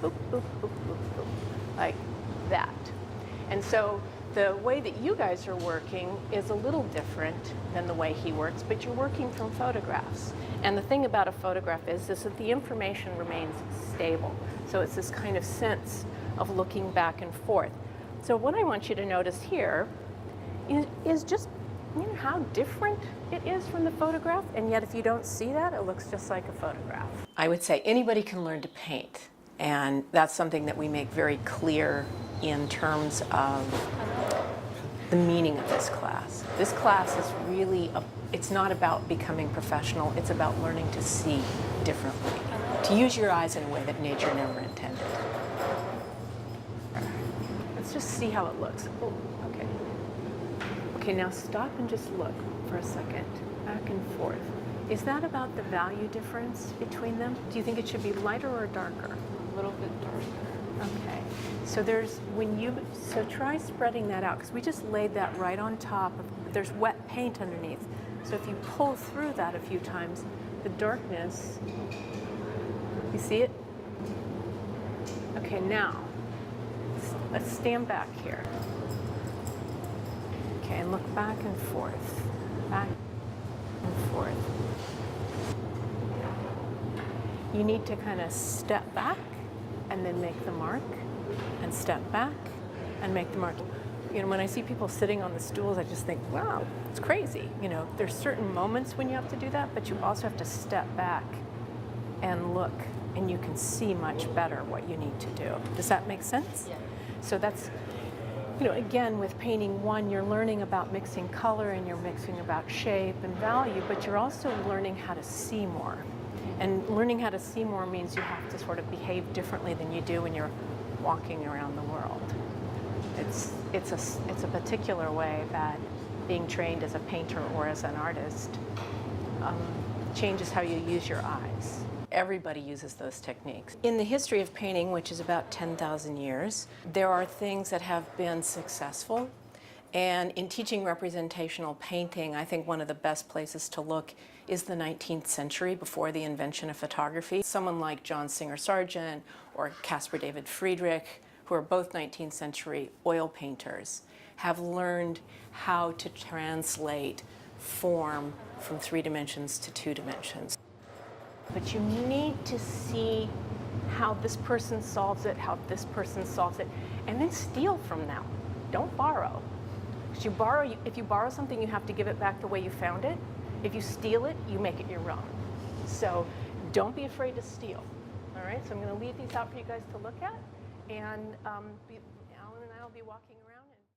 boop, boop, boop, boop, boop, like that. And so the way that you guys are working is a little different than the way he works, but you're working from photographs. And the thing about a photograph is that the information remains stable. So it's this kind of sense of looking back and forth. So what I want you to notice here is just how different it is from the photograph, and yet if you don't see that, it looks just like a photograph. I would say anybody can learn to paint, and that's something that we make very clear in terms of the meaning of this class. This class is really, it's not about becoming professional, it's about learning to see differently, to use your eyes in a way that nature never intended. Let's just see how it looks. Oh, okay. Okay, now stop and just look for a second, back and forth. Is that about the value difference between them? Do you think it should be lighter or darker? A little bit darker. Okay, so so try spreading that out, because we just laid that right on top of, there's wet paint underneath. So if you pull through that a few times, the darkness, you see it? Okay, now, let's stand back here. Okay, and look back and forth, back and forth. You need to kind of step back and then make the mark, and step back and make the mark. When I see people sitting on the stools, I just think, wow, it's crazy. There's certain moments when you have to do that, but you also have to step back and look, and you can see much better what you need to do. Does that make sense? Yeah. So that's, again, with painting one, you're learning about mixing color and you're mixing about shape and value, but you're also learning how to see more. And learning how to see more means you have to sort of behave differently than you do when you're walking around the world. It's a particular way that being trained as a painter or as an artist changes how you use your eyes. Everybody uses those techniques. In the history of painting, which is about 10,000 years, there are things that have been successful. And in teaching representational painting, I think one of the best places to look is the 19th century, before the invention of photography. Someone like John Singer Sargent or Caspar David Friedrich, who are both 19th century oil painters, have learned how to translate form from 3 dimensions to 2 dimensions. But you need to see how this person solves it, how this person solves it, and then steal from them. Don't borrow. Because if you borrow something, you have to give it back the way you found it. If you steal it, you make it your own. So don't be afraid to steal. All right, so I'm going to leave these out for you guys to look at, and Alan and I will be walking around.